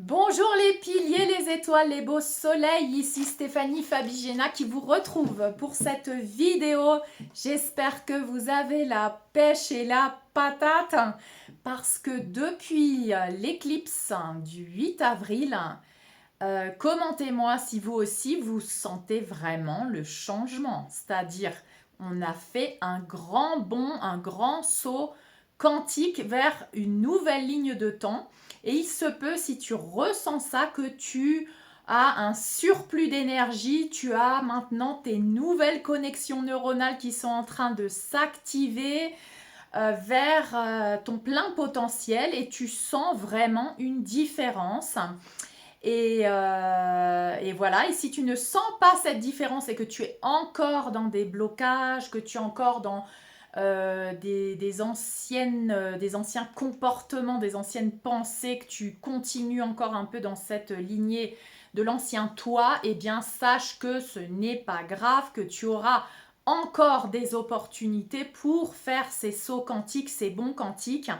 Bonjour les piliers, les étoiles, les beaux soleils, ici Stéphanie Fabigena qui vous retrouve pour cette vidéo. J'espère que vous avez la pêche et la patate parce que depuis l'éclipse du 8 avril, commentez-moi si vous aussi vous sentez vraiment le changement. C'est-à-dire, on a fait un grand bond, un grand saut quantique vers une nouvelle ligne de temps. Et il se peut, si tu ressens ça, que tu as un surplus d'énergie, tu as maintenant tes nouvelles connexions neuronales qui sont en train de s'activer vers ton plein potentiel et tu sens vraiment une différence. Et voilà, et si tu ne sens pas cette différence et que tu es encore dans des blocages, que tu es encore dans des anciens comportements, des anciennes pensées, que tu continues encore un peu dans cette lignée de l'ancien toi, eh bien sache que ce n'est pas grave, que tu auras encore des opportunités pour faire ces sauts quantiques, ces bons quantiques.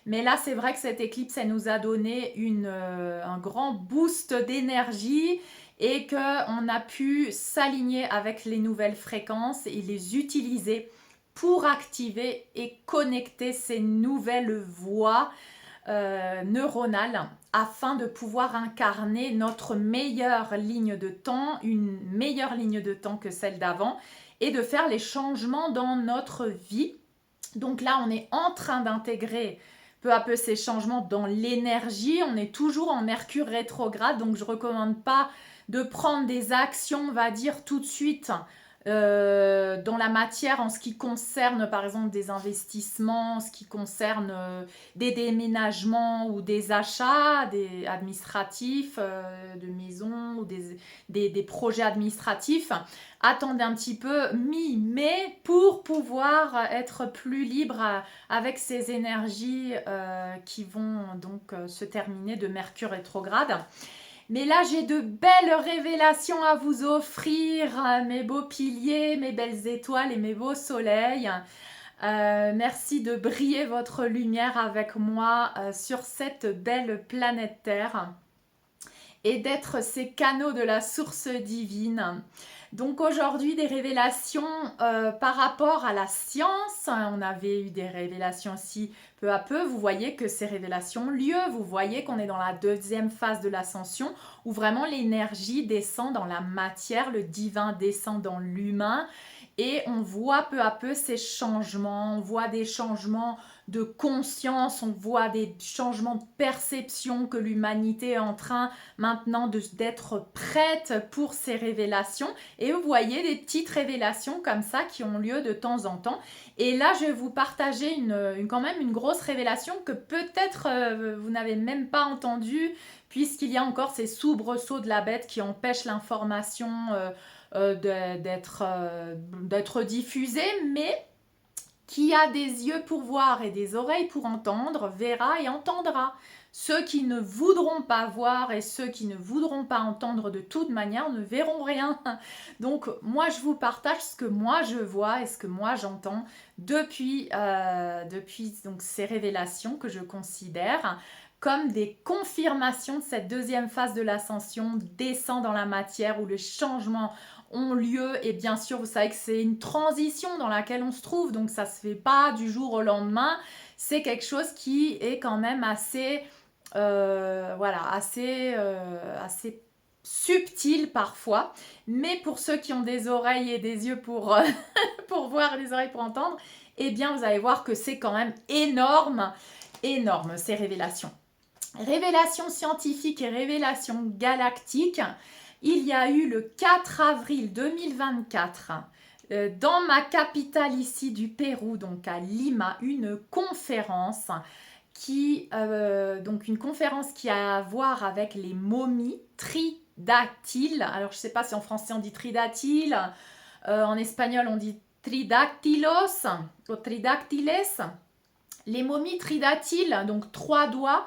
Mais là, c'est vrai que cette éclipse, elle nous a donné un grand boost d'énergie et qu'on a pu s'aligner avec les nouvelles fréquences et les utiliser pour activer et connecter ces nouvelles voies neuronales afin de pouvoir incarner notre meilleure ligne de temps, une meilleure ligne de temps que celle d'avant et de faire les changements dans notre vie. Donc là, on est en train d'intégrer peu à peu ces changements dans l'énergie. On est toujours en Mercure rétrograde, donc je ne recommande pas de prendre des actions, on va dire, tout de suite dans la matière en ce qui concerne par exemple des investissements, en ce qui concerne des déménagements ou des achats des administratifs de maisons ou des projets administratifs. Attendez un petit peu mi-mai pour pouvoir être plus libre avec ces énergies qui vont donc se terminer de Mercure rétrograde. Mais là, j'ai de belles révélations à vous offrir, mes beaux piliers, mes belles étoiles et mes beaux soleils. Merci de briller votre lumière avec moi sur cette belle planète Terre et d'être ces canaux de la source divine. Donc aujourd'hui, des révélations par rapport à la science. On avait eu des révélations aussi peu à peu. Vous voyez que ces révélations ont lieu. Vous voyez qu'on est dans la deuxième phase de l'ascension où vraiment l'énergie descend dans la matière, le divin descend dans l'humain. Et on voit peu à peu ces changements, on voit des changements de conscience, on voit des changements de perception que l'humanité est en train maintenant d'être prête pour ces révélations. Et vous voyez des petites révélations comme ça qui ont lieu de temps en temps. Et là, je vais vous partager quand même une grosse révélation que peut-être vous n'avez même pas entendue, puisqu'il y a encore ces soubresauts de la bête qui empêchent l'information d'être diffusée, mais qui a des yeux pour voir et des oreilles pour entendre, verra et entendra. Ceux qui ne voudront pas voir et ceux qui ne voudront pas entendre de toute manière ne verront rien. Donc moi je vous partage ce que moi je vois et ce que moi j'entends depuis donc, ces révélations que je considère comme des confirmations de cette deuxième phase de l'ascension, descend dans la matière où les changements ont lieu. Et bien sûr, vous savez que c'est une transition dans laquelle on se trouve, donc ça se fait pas du jour au lendemain. C'est quelque chose qui est quand même assez, assez subtil parfois. Mais pour ceux qui ont des oreilles et des yeux pour, pour voir et des oreilles pour entendre, eh bien, vous allez voir que c'est quand même énorme, énorme ces révélations. Révélations scientifiques et révélations galactiques. Il y a eu le 4 avril 2024 dans ma capitale ici du Pérou, donc à Lima, une conférence donc une conférence qui a à voir avec les momies tridactyles. Alors je ne sais pas si en français on dit tridactyle, en espagnol on dit tridactylos ou tridactyles. Les momies tridactyles, donc 3 doigts,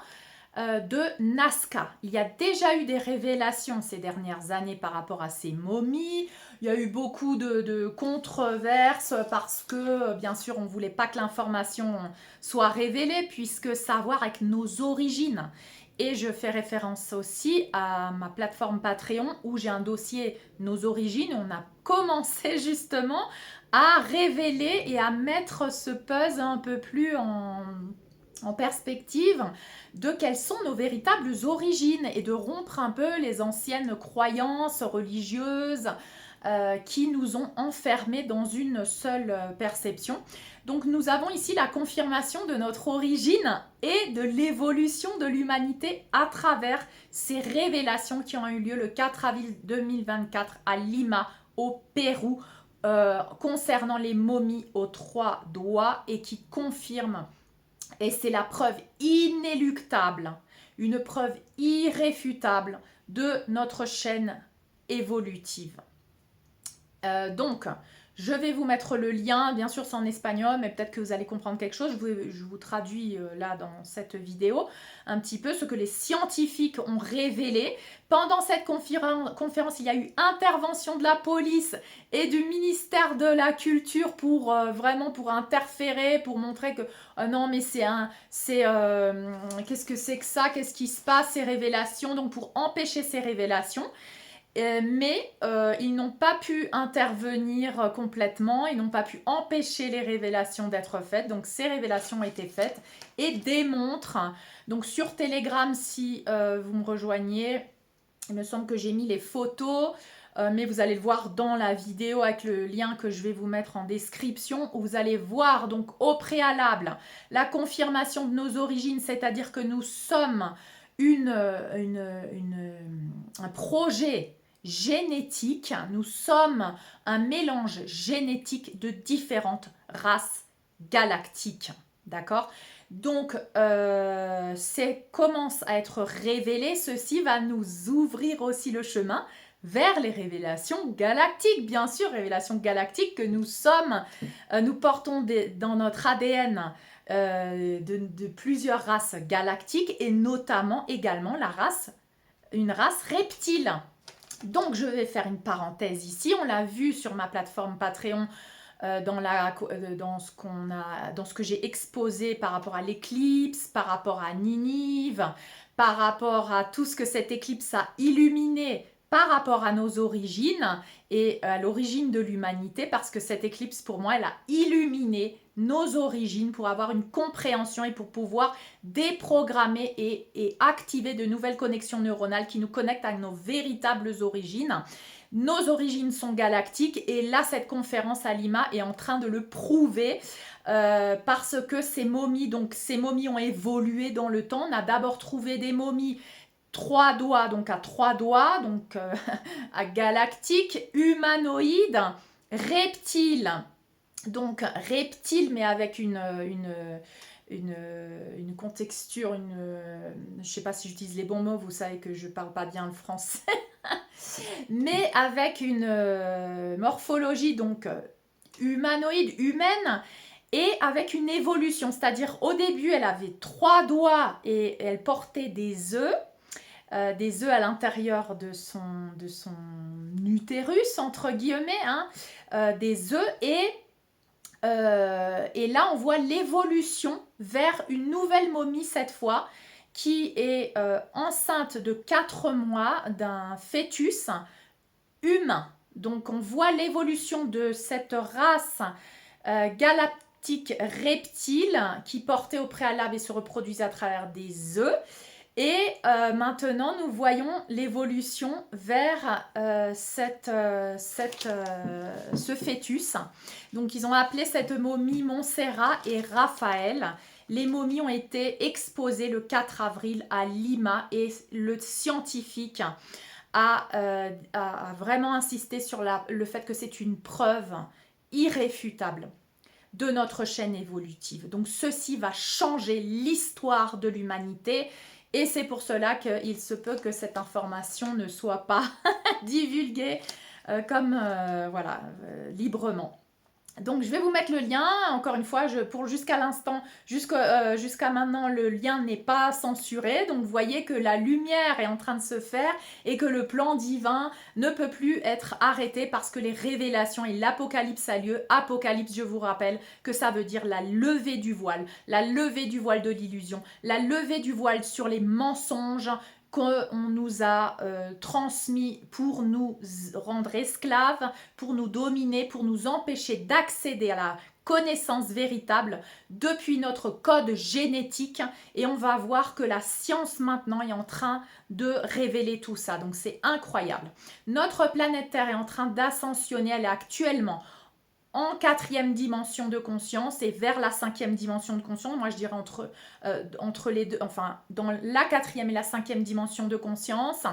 de Nazca. Il y a déjà eu des révélations ces dernières années par rapport à ces momies. Il y a eu beaucoup de controverses parce que, bien sûr, on ne voulait pas que l'information soit révélée puisque ça a à voir avec nos origines. Et je fais référence aussi à ma plateforme Patreon où j'ai un dossier Nos origines. On a commencé justement à révéler et à mettre ce puzzle un peu plus en perspective de quelles sont nos véritables origines et de rompre un peu les anciennes croyances religieuses qui nous ont enfermés dans une seule perception. Donc nous avons ici la confirmation de notre origine et de l'évolution de l'humanité à travers ces révélations qui ont eu lieu le 4 avril 2024 à Lima, au Pérou, concernant les momies aux 3 doigts et qui confirment, et c'est la preuve inéluctable, une preuve irréfutable de notre chaîne évolutive. Donc, je vais vous mettre le lien, bien sûr c'est en espagnol, mais peut-être que vous allez comprendre quelque chose. Je vous traduis là dans cette vidéo un petit peu ce que les scientifiques ont révélé. Pendant cette conférence, il y a eu intervention de la police et du ministère de la Culture pour vraiment pour interférer, pour montrer que non mais qu'est-ce que c'est que ça, qu'est-ce qui se passe, ces révélations, donc pour empêcher ces révélations. Mais ils n'ont pas pu intervenir complètement, ils n'ont pas pu empêcher les révélations d'être faites. Donc ces révélations ont été faites et démontrent. Donc sur Telegram, si vous me rejoignez, il me semble que j'ai mis les photos, mais vous allez le voir dans la vidéo avec le lien que je vais vous mettre en description, où vous allez voir donc au préalable la confirmation de nos origines, c'est-à-dire que nous sommes un projet génétique, nous sommes un mélange génétique de différentes races galactiques, d'accord? Donc, commence à être révélé, ceci va nous ouvrir aussi le chemin vers les révélations galactiques, bien sûr, révélations galactiques que nous sommes, nous portons dans notre ADN de plusieurs races galactiques et notamment également une race reptile. Donc, je vais faire une parenthèse ici. On l'a vu sur ma plateforme Patreon dans ce que j'ai exposé par rapport à l'éclipse, par rapport à Ninive, par rapport à tout ce que cette éclipse a illuminé par rapport à nos origines et à l'origine de l'humanité, parce que cette éclipse, pour moi, elle a illuminé nos origines pour avoir une compréhension et pour pouvoir déprogrammer et activer de nouvelles connexions neuronales qui nous connectent à nos véritables origines. Nos origines sont galactiques et là, cette conférence à Lima est en train de le prouver parce que ces momies ont évolué dans le temps. On a d'abord trouvé des momies 3 doigts, donc à 3 doigts, donc à galactique, humanoïde, reptile, donc reptile mais avec une contexture, je ne sais pas si j'utilise les bons mots, vous savez que je ne parle pas bien le français, mais avec une morphologie donc humanoïde, humaine, et avec une évolution, c'est-à-dire au début elle avait 3 doigts et elle portait des œufs à l'intérieur de son utérus, entre guillemets, hein, des œufs, et là on voit l'évolution vers une nouvelle momie cette fois, qui est enceinte de 4 mois d'un fœtus humain. Donc on voit l'évolution de cette race galactique reptile qui portait au préalable et se reproduisait à travers des œufs. Et maintenant, nous voyons l'évolution vers ce fœtus. Donc, ils ont appelé cette momie Montserrat et Raphaël. Les momies ont été exposées le 4 avril à Lima et le scientifique a vraiment insisté sur le fait que c'est une preuve irréfutable de notre chaîne évolutive. Donc, ceci va changer l'histoire de l'humanité. Et c'est pour cela qu'il se peut que cette information ne soit pas divulguée librement. Donc, je vais vous mettre le lien. Encore une fois, pour jusqu'à l'instant, jusqu'à maintenant, le lien n'est pas censuré. Donc, vous voyez que la lumière est en train de se faire et que le plan divin ne peut plus être arrêté parce que les révélations et l'Apocalypse a lieu. Apocalypse, je vous rappelle que ça veut dire la levée du voile de l'illusion, la levée du voile sur les mensonges qu'on nous a transmis pour nous rendre esclaves, pour nous dominer, pour nous empêcher d'accéder à la connaissance véritable depuis notre code génétique. Et on va voir que la science maintenant est en train de révéler tout ça. Donc c'est incroyable. Notre planète Terre est en train d'ascensionner. Elle est actuellement en 4e dimension de conscience et vers la 5e dimension de conscience. Moi, je dirais entre les deux, enfin, dans la 4e et la 5e dimension de conscience.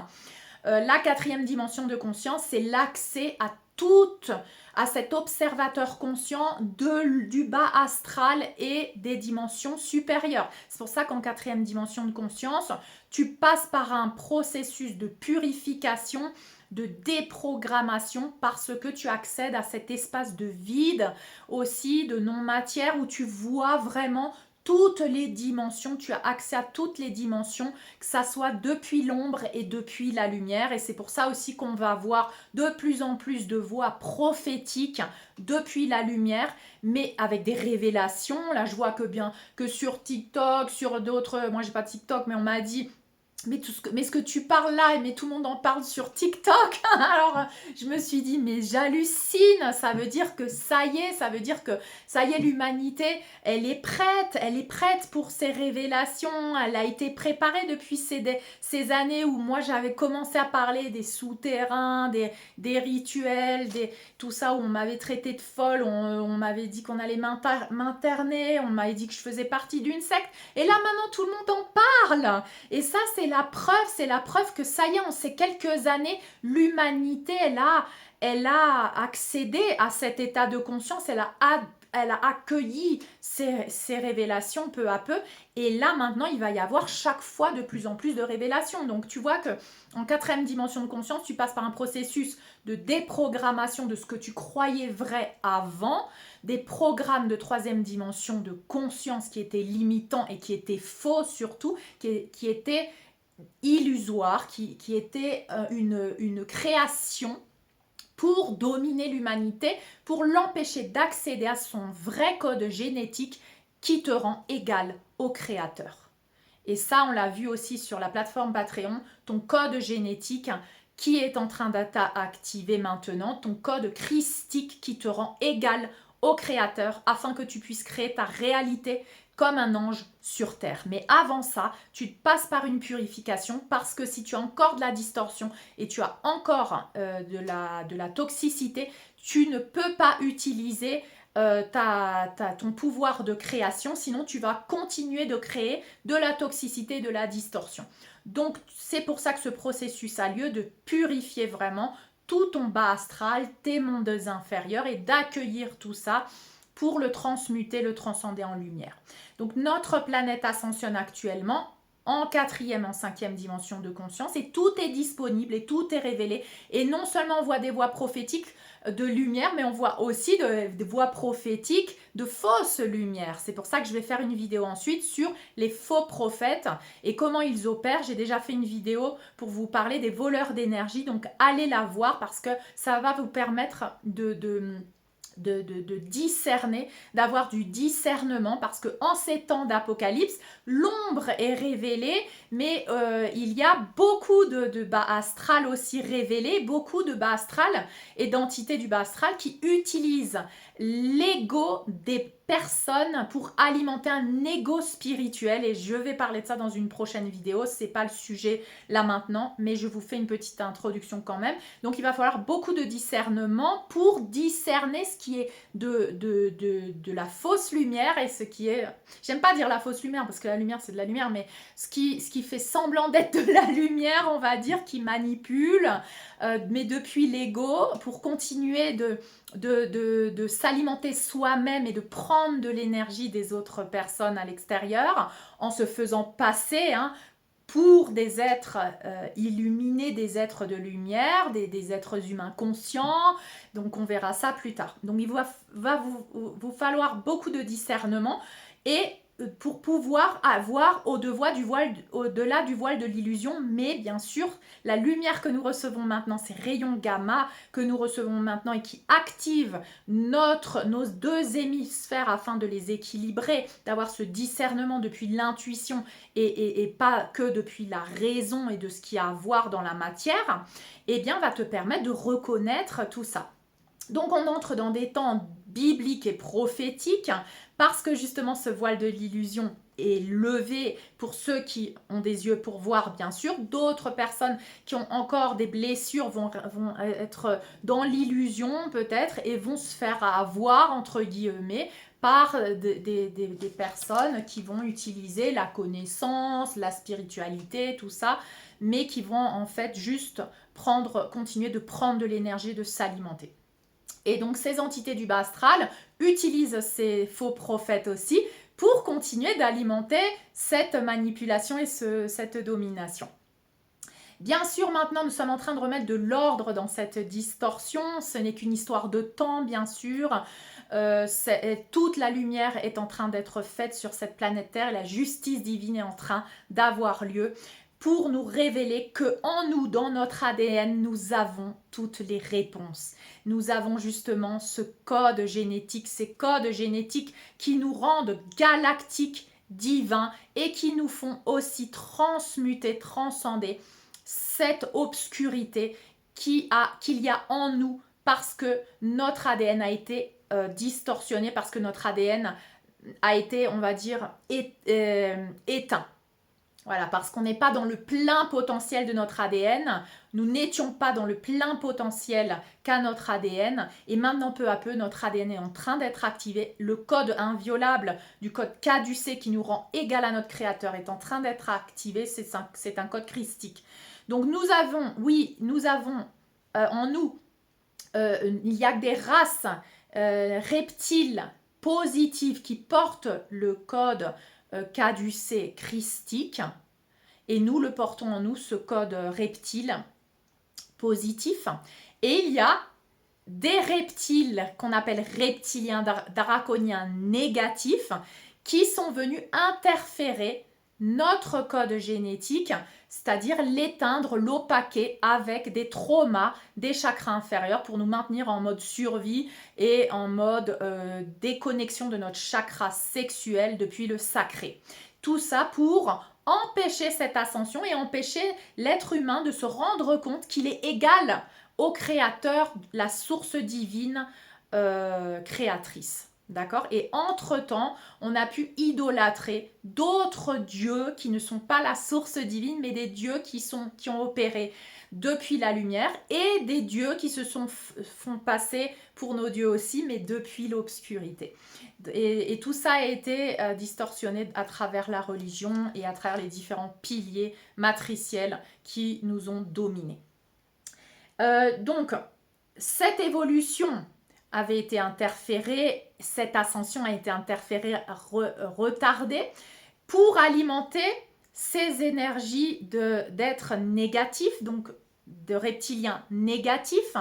La 4e dimension de conscience, c'est l'accès à cet observateur conscient du bas astral et des dimensions supérieures. C'est pour ça qu'en 4e dimension de conscience, tu passes par un processus de purification, de déprogrammation, parce que tu accèdes à cet espace de vide aussi, de non-matière, où tu vois vraiment toutes les dimensions, tu as accès à toutes les dimensions, que ça soit depuis l'ombre et depuis la lumière. Et c'est pour ça aussi qu'on va avoir de plus en plus de voix prophétiques depuis la lumière, mais avec des révélations. Là, je vois que sur TikTok, sur d'autres, moi j'ai pas TikTok, mais on m'a dit mais ce que tu parles là, mais tout le monde en parle sur TikTok. Alors, je me suis dit, mais j'hallucine. Ça veut dire que ça y est, l'humanité, elle est prête pour ces révélations. Elle a été préparée depuis ces années où moi, j'avais commencé à parler des souterrains, des rituels, tout ça, où on m'avait traité de folle, on m'avait dit qu'on allait m'interner, on m'avait dit que je faisais partie d'une secte. Et là, maintenant, tout le monde en parle. Et ça, c'est la preuve que ça y est, en ces quelques années, l'humanité, elle a accédé à cet état de conscience, elle a accueilli ces révélations peu à peu. Et là, maintenant, il va y avoir chaque fois de plus en plus de révélations. Donc, tu vois que en 4e dimension de conscience, tu passes par un processus de déprogrammation de ce que tu croyais vrai avant, des programmes de 3e dimension de conscience qui étaient limitants et qui étaient faux surtout, qui étaient illusoire, qui était une création pour dominer l'humanité, pour l'empêcher d'accéder à son vrai code génétique qui te rend égal au Créateur. Et ça, on l'a vu aussi sur la plateforme Patreon, ton code génétique qui est en train d'être activé maintenant, ton code christique qui te rend égal au Créateur afin que tu puisses créer ta réalité comme un ange sur terre. Mais avant ça, tu passes par une purification parce que si tu as encore de la distorsion et tu as encore de la toxicité, tu ne peux pas utiliser ton pouvoir de création, sinon tu vas continuer de créer de la toxicité, de la distorsion. Donc c'est pour ça que ce processus a lieu, de purifier vraiment tout ton bas astral, tes mondes inférieurs et d'accueillir tout ça pour le transmuter, le transcender en lumière. Donc notre planète ascensionne actuellement en 4e, en 5e dimension de conscience et tout est disponible et tout est révélé. Et non seulement on voit des voix prophétiques de lumière, mais on voit aussi des voix prophétiques de fausses lumières. C'est pour ça que je vais faire une vidéo ensuite sur les faux prophètes et comment ils opèrent. J'ai déjà fait une vidéo pour vous parler des voleurs d'énergie, donc allez la voir parce que ça va vous permettre de discerner, d'avoir du discernement, parce que en ces temps d'apocalypse, l'ombre est révélée, mais il y a beaucoup de bas astral aussi révélés, beaucoup de bas astral et d'entités du bas astral qui utilisent l'ego des personnes pour alimenter un ego spirituel, et je vais parler de ça dans une prochaine vidéo. C'est pas le sujet là maintenant, mais je vous fais une petite introduction quand même. Donc il va falloir beaucoup de discernement pour discerner ce qui est de la fausse lumière et ce qui est, j'aime pas dire la fausse lumière parce que la lumière c'est de la lumière, mais ce qui fait semblant d'être de la lumière, on va dire, qui manipule, mais depuis l'ego, pour continuer de s'alimenter soi-même et de prendre de l'énergie des autres personnes à l'extérieur en se faisant passer pour des êtres illuminés, des êtres de lumière, des êtres humains conscients. Donc on verra ça plus tard. Donc il va vous falloir beaucoup de discernement et pour pouvoir avoir au-delà du voile de l'illusion, mais bien sûr, la lumière que nous recevons maintenant, ces rayons gamma que nous recevons maintenant et qui activent nos deux hémisphères afin de les équilibrer, d'avoir ce discernement depuis l'intuition et pas que depuis la raison et de ce qu'il y a à voir dans la matière, eh bien, va te permettre de reconnaître tout ça. Donc, on entre dans des temps bibliques et prophétiques parce que justement ce voile de l'illusion est levé pour ceux qui ont des yeux pour voir, bien sûr. D'autres personnes qui ont encore des blessures vont être dans l'illusion peut-être et vont se faire avoir, entre guillemets, par des personnes qui vont utiliser la connaissance, la spiritualité, tout ça, mais qui vont en fait juste continuer de prendre de l'énergie, de s'alimenter. Et donc ces entités du bas astral utilisent ces faux prophètes aussi pour continuer d'alimenter cette manipulation et cette domination. Bien sûr, maintenant, nous sommes en train de remettre de l'ordre dans cette distorsion. Ce n'est qu'une histoire de temps, bien sûr. Toute la lumière est en train d'être faite sur cette planète Terre. La justice divine est en train d'avoir lieu pour nous révéler que en nous, dans notre ADN, nous avons toutes les réponses. Nous avons justement ce code génétique, ces codes génétiques qui nous rendent galactiques, divins et qui nous font aussi transmuter, transcender cette obscurité qu'il y a en nous parce que notre ADN a été distorsionné, parce que notre ADN a été, on va dire, éteint. Voilà, parce qu'on n'est pas dans le plein potentiel de notre ADN, nous n'étions pas dans le plein potentiel qu'a notre ADN, et maintenant peu à peu notre ADN est en train d'être activé, le code inviolable du code caducé qui nous rend égal à notre créateur est en train d'être activé, c'est un code christique. Donc nous avons en nous, il y a des races reptiles positives qui portent le code caducé christique et nous le portons en nous, ce code reptile positif. Et il y a des reptiles qu'on appelle reptiliens draconiens négatifs qui sont venus interférer notre code génétique, c'est-à-dire l'éteindre, l'opaquer avec des traumas des chakras inférieurs pour nous maintenir en mode survie et en mode déconnexion de notre chakra sexuel depuis le sacré. Tout ça pour empêcher cette ascension et empêcher l'être humain de se rendre compte qu'il est égal au créateur, la source divine créatrice. D'accord? Et entre-temps, on a pu idolâtrer d'autres dieux qui ne sont pas la source divine, mais des dieux qui ont opéré depuis la lumière et des dieux qui se font passer pour nos dieux aussi, mais depuis l'obscurité. Et tout ça a été distorsionné à travers la religion et à travers les différents piliers matriciels qui nous ont dominés. Donc, cette évolution avait été interférée, cette ascension a été interférée, retardée, pour alimenter ces énergies d'êtres négatifs, donc de reptiliens négatifs,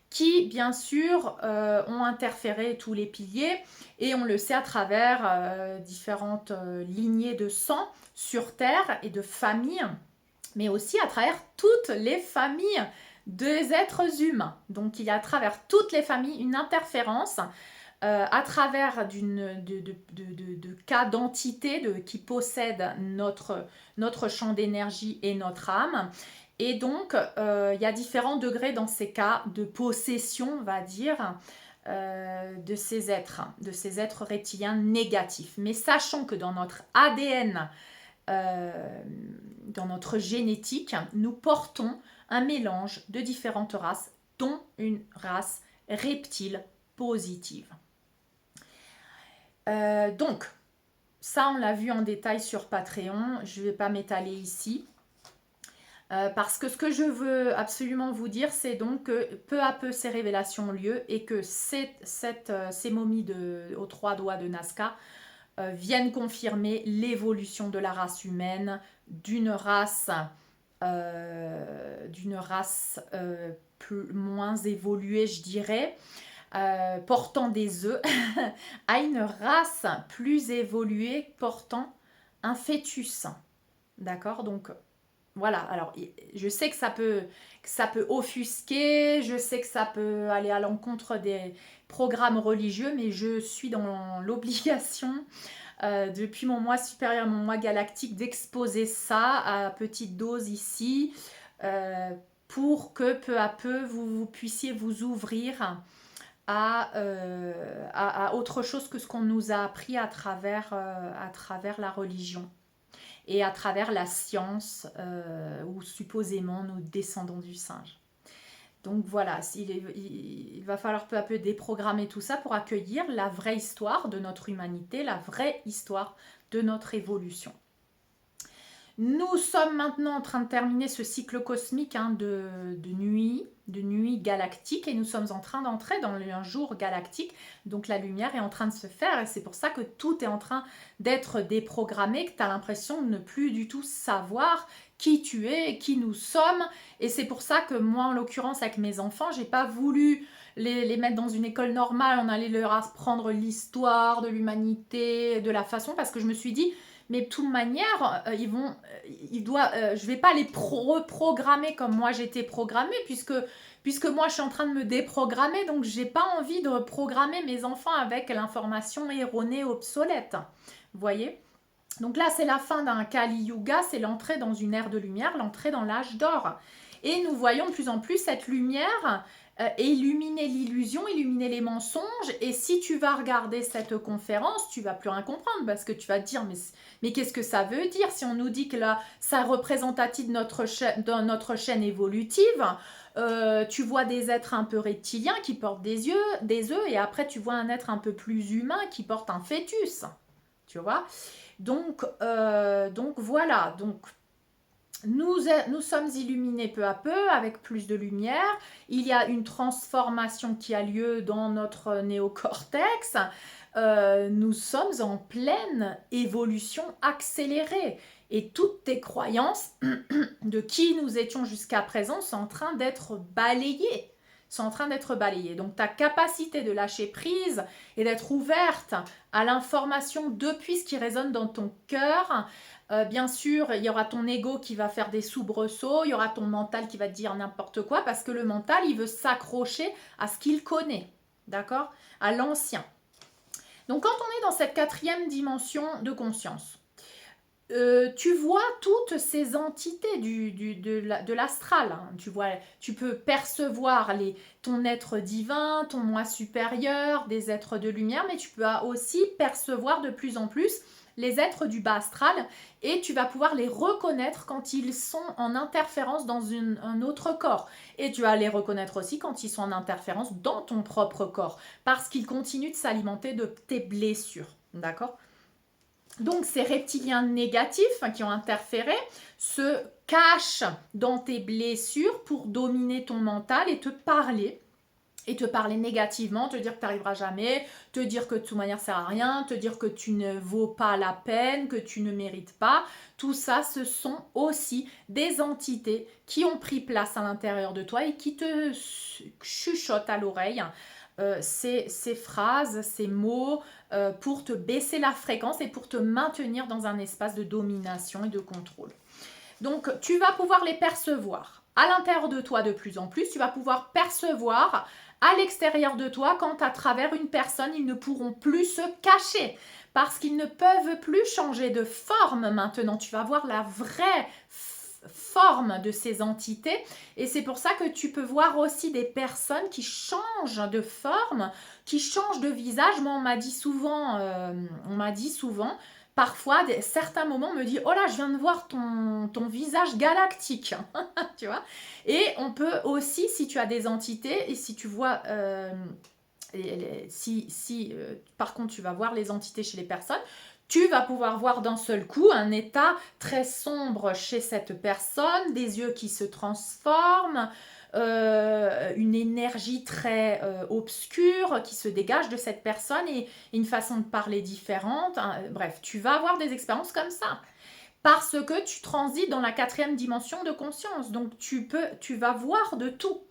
qui bien sûr ont interféré tous les piliers, et on le sait à travers différentes lignées de sang sur Terre et de familles, mais aussi à travers toutes les familles des êtres humains. Donc il y a à travers toutes les familles une interférence à travers de cas d'entités qui possèdent notre champ d'énergie et notre âme. Et donc il y a différents degrés dans ces cas de possession, on va dire, de ces êtres reptiliens négatifs. Mais sachons que dans notre ADN, dans notre génétique, nous portons un mélange de différentes races, dont une race reptile positive. Donc, ça on l'a vu en détail sur Patreon, je ne vais pas m'étaler ici. Parce que ce que je veux absolument vous dire, c'est donc que peu à peu ces révélations ont lieu et que ces momies aux 3 doigts de Nazca viennent confirmer l'évolution de la race humaine, d'une race moins évoluée, je dirais, portant des œufs, à une race plus évoluée portant un fœtus. D'accord? Donc, voilà. Alors, je sais que ça peut offusquer, je sais que ça peut aller à l'encontre des programmes religieux, mais je suis dans l'obligation, depuis mon mois supérieur, mon mois galactique, d'exposer ça à petite dose ici, pour que peu à peu, vous puissiez vous ouvrir à autre chose que ce qu'on nous a appris à travers la religion et à travers la science, où supposément nous descendons du singe. Donc voilà, il va falloir peu à peu déprogrammer tout ça pour accueillir la vraie histoire de notre humanité, la vraie histoire de notre évolution. Nous sommes maintenant en train de terminer ce cycle cosmique, de nuit galactique, et nous sommes en train d'entrer dans un jour galactique. Donc la lumière est en train de se faire, et c'est pour ça que tout est en train d'être déprogrammé, que tu as l'impression de ne plus du tout savoir qui tu es et qui nous sommes. Et c'est pour ça que moi, en l'occurrence, avec mes enfants, j'ai pas voulu les mettre dans une école normale, on allait leur apprendre l'histoire de l'humanité, de la façon, parce que je me suis dit, mais de toute manière, je vais pas les reprogrammer comme moi j'étais programmée, puisque moi je suis en train de me déprogrammer, donc j'ai pas envie de programmer mes enfants avec l'information erronée, obsolète. Vous voyez? Donc là, c'est la fin d'un Kali Yuga, c'est l'entrée dans une ère de lumière, l'entrée dans l'âge d'or. Et nous voyons de plus en plus cette lumière illuminer l'illusion, illuminer les mensonges. Et si tu vas regarder cette conférence, tu vas plus rien comprendre, parce que tu vas te dire, mais qu'est-ce que ça veut dire si on nous dit que là, ça représentatif de notre chaîne évolutive? Tu vois des êtres un peu reptiliens qui portent des œufs, et après tu vois un être un peu plus humain qui porte un fœtus. Tu vois? Donc voilà. Donc nous sommes illuminés peu à peu avec plus de lumière. Il y a une transformation qui a lieu dans notre néocortex. Nous sommes en pleine évolution accélérée. Et toutes tes croyances de qui nous étions jusqu'à présent sont en train d'être balayées. Donc ta capacité de lâcher prise et d'être ouverte à l'information depuis ce qui résonne dans ton cœur. Bien sûr, il y aura ton ego qui va faire des soubresauts, il y aura ton mental qui va te dire n'importe quoi, parce que le mental, il veut s'accrocher à ce qu'il connaît, d'accord? À l'ancien. Donc quand on est dans cette 4e dimension de conscience, tu vois toutes ces entités de l'astral. Tu peux percevoir ton être divin, ton moi supérieur, des êtres de lumière, mais tu peux aussi percevoir de plus en plus les êtres du bas astral, et tu vas pouvoir les reconnaître quand ils sont en interférence dans un autre corps. Et tu vas les reconnaître aussi quand ils sont en interférence dans ton propre corps, parce qu'ils continuent de s'alimenter de tes blessures. D'accord ? Donc ces reptiliens négatifs qui ont interféré se cachent dans tes blessures pour dominer ton mental et te parler négativement, te dire que tu n'arriveras jamais, te dire que de toute manière ça sert à rien, te dire que tu ne vaux pas la peine, que tu ne mérites pas. Tout ça, ce sont aussi des entités qui ont pris place à l'intérieur de toi et qui te chuchotent à l'oreille ces phrases, ces mots, pour te baisser la fréquence et pour te maintenir dans un espace de domination et de contrôle. Donc, tu vas pouvoir les percevoir à l'intérieur de toi de plus en plus. Tu vas pouvoir percevoir à l'extérieur de toi quand à travers une personne, ils ne pourront plus se cacher parce qu'ils ne peuvent plus changer de forme maintenant. Tu vas voir la vraie forme de ces entités, et c'est pour ça que tu peux voir aussi des personnes qui changent de forme, qui changent de visage. Moi, on m'a dit souvent, parfois, certains moments, on me dit, oh là, je viens de voir ton visage galactique, tu vois. Et on peut aussi, si tu as des entités, et si tu vois, par contre, tu vas voir les entités chez les personnes, tu vas pouvoir voir d'un seul coup un état très sombre chez cette personne, des yeux qui se transforment, une énergie très obscure qui se dégage de cette personne et une façon de parler différente. Hein. Bref, tu vas avoir des expériences comme ça. Parce que tu transites dans la 4e dimension de conscience. Donc tu vas voir de tout.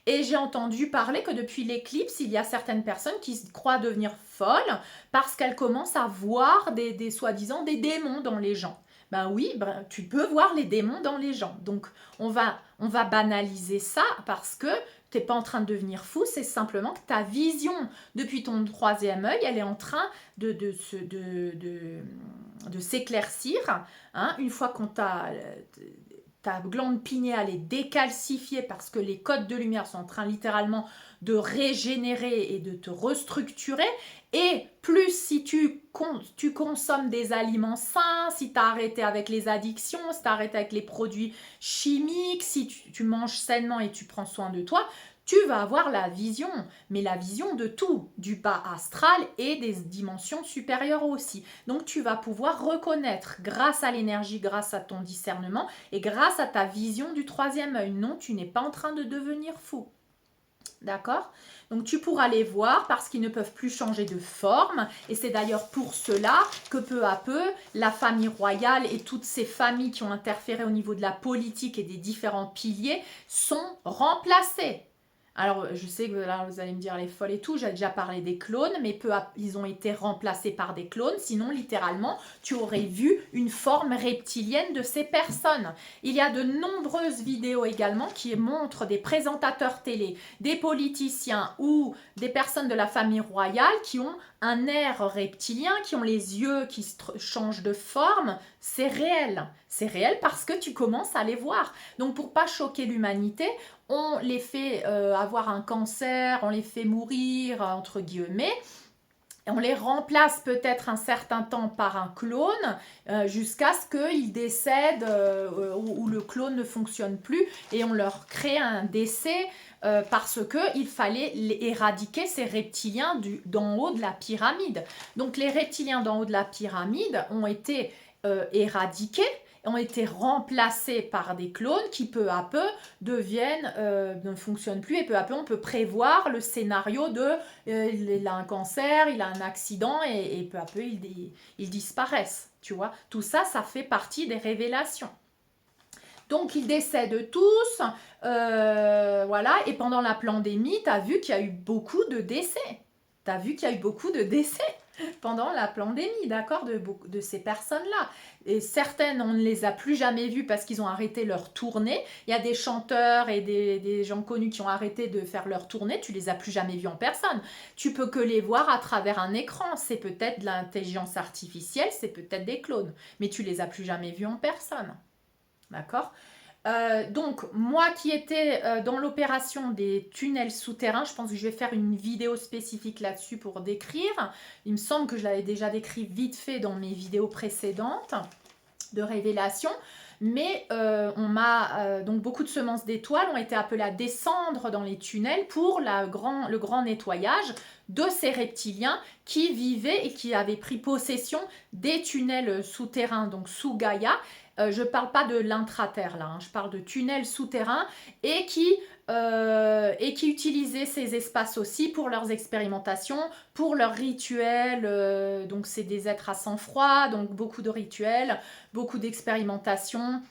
Et j'ai entendu parler que depuis l'éclipse, il y a certaines personnes qui croient devenir folles parce qu'elles commencent à voir des soi-disant des démons dans les gens. Ben oui, tu peux voir les démons dans les gens. Donc on va banaliser ça parce que tu n'es pas en train de devenir fou, c'est simplement que ta vision depuis ton 3e œil, elle est en train de s'éclaircir. Hein, une fois qu'on ta glande pinéale est décalcifiée parce que les codes de lumière sont en train littéralement de régénérer et de te restructurer. Et plus si tu consommes des aliments sains, si tu as arrêté avec les addictions, si tu as arrêté avec les produits chimiques, si tu manges sainement et tu prends soin de toi, tu vas avoir la vision, mais la vision de tout, du bas astral et des dimensions supérieures aussi. Donc tu vas pouvoir reconnaître grâce à l'énergie, grâce à ton discernement et grâce à ta vision du 3e œil. Non, tu n'es pas en train de devenir fou. D'accord? Donc tu pourras les voir parce qu'ils ne peuvent plus changer de forme et c'est d'ailleurs pour cela que peu à peu la famille royale et toutes ces familles qui ont interféré au niveau de la politique et des différents piliers sont remplacées. Alors, je sais que là, vous allez me dire les folles et tout, j'ai déjà parlé des clones, mais ils ont été remplacés par des clones, sinon, littéralement, tu aurais vu une forme reptilienne de ces personnes. Il y a de nombreuses vidéos également qui montrent des présentateurs télé, des politiciens ou des personnes de la famille royale qui ont un air reptilien, qui ont les yeux qui changent de forme. C'est réel. C'est réel parce que tu commences à les voir. Donc, pour pas choquer l'humanité, on les fait avoir un cancer, on les fait mourir, entre guillemets. On les remplace peut-être un certain temps par un clone jusqu'à ce qu'ils décèdent ou le clone ne fonctionne plus et on leur crée un décès parce qu'il fallait éradiquer ces reptiliens d'en haut de la pyramide. Donc les reptiliens d'en haut de la pyramide ont été éradiqués, ont été remplacés par des clones qui peu à peu ne fonctionnent plus et peu à peu on peut prévoir le scénario de il a un cancer, il a un accident et peu à peu ils disparaissent, tu vois. Tout ça, ça fait partie des révélations. Donc ils décèdent tous, voilà, et pendant la pandémie, tu as vu qu'il y a eu beaucoup de décès. Tu as vu qu'il y a eu beaucoup de décès pendant la pandémie, d'accord, de ces personnes-là. Et certaines, on ne les a plus jamais vues parce qu'ils ont arrêté leur tournée. Il y a des chanteurs et des gens connus qui ont arrêté de faire leur tournée. Tu les as plus jamais vus en personne. Tu peux que les voir à travers un écran. C'est peut-être de l'intelligence artificielle, c'est peut-être des clones. Mais tu les as plus jamais vus en personne. D'accord ? Donc, moi qui étais dans l'opération des tunnels souterrains, je pense que je vais faire une vidéo spécifique là-dessus pour décrire. Il me semble que je l'avais déjà décrit vite fait dans mes vidéos précédentes de révélation. Mais donc beaucoup de semences d'étoiles ont été appelées à descendre dans les tunnels pour le grand nettoyage de ces reptiliens qui vivaient et qui avaient pris possession des tunnels souterrains, donc sous Gaïa. Je ne parle pas de l'intraterre là, hein, je parle de tunnels souterrains et qui utilisaient ces espaces aussi pour leurs expérimentations, pour leurs rituels. Donc c'est des êtres à sang froid, donc beaucoup de rituels, beaucoup d'expérimentations.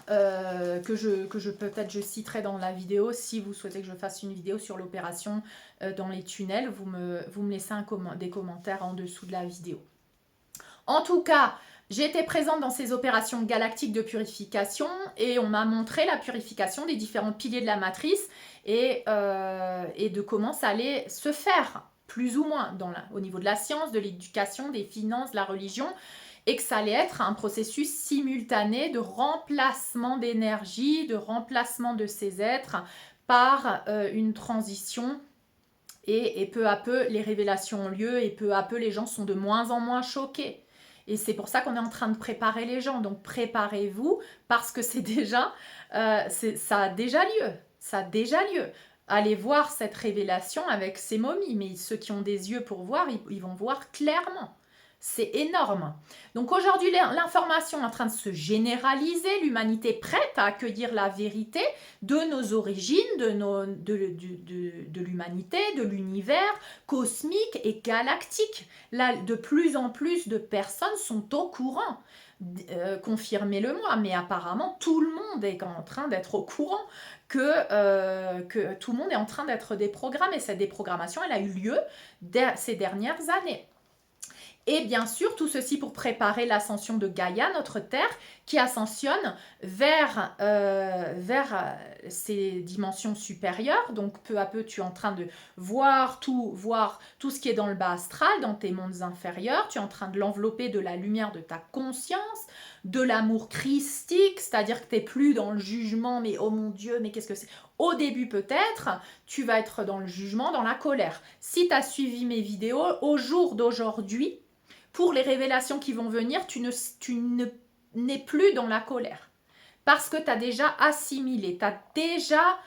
Que je peut-être je citerai dans la vidéo. Si vous souhaitez que je fasse une vidéo sur l'opération dans les tunnels, vous me laissez des commentaires en dessous de la vidéo. En tout cas, j'ai été présente dans ces opérations galactiques de purification et on m'a montré la purification des différents piliers de la matrice et de comment ça allait se faire, plus ou moins, au niveau de la science, de l'éducation, des finances, de la religion, et que ça allait être un processus simultané de remplacement d'énergie, de remplacement de ces êtres par une transition. Et peu à peu, les révélations ont lieu et peu à peu, les gens sont de moins en moins choqués. Et c'est pour ça qu'on est en train de préparer les gens. Donc préparez-vous parce que ça a déjà lieu. Ça a déjà lieu. Allez voir cette révélation avec ces momies. Mais ceux qui ont des yeux pour voir, ils vont voir clairement. C'est énorme. Donc aujourd'hui, l'information est en train de se généraliser, l'humanité est prête à accueillir la vérité de nos origines, de l'humanité, de l'univers cosmique et galactique. Là, de plus en plus de personnes sont au courant. Confirmez-le-moi, mais apparemment tout le monde est en train d'être au courant que tout le monde est en train d'être déprogrammé. Cette déprogrammation, elle a eu lieu ces dernières années. Et bien sûr, tout ceci pour préparer l'ascension de Gaïa, notre Terre, qui ascensionne vers ces dimensions supérieures. Donc, peu à peu, tu es en train de voir tout ce qui est dans le bas astral, dans tes mondes inférieurs. Tu es en train de l'envelopper de la lumière de ta conscience, de l'amour christique, c'est-à-dire que tu n'es plus dans le jugement, mais oh mon Dieu, mais qu'est-ce que c'est? Au début peut-être, tu vas être dans le jugement, dans la colère. Si tu as suivi mes vidéos, au jour d'aujourd'hui, pour les révélations qui vont venir, tu n'es plus dans la colère. Parce que tu as déjà assimilé, tu as déjà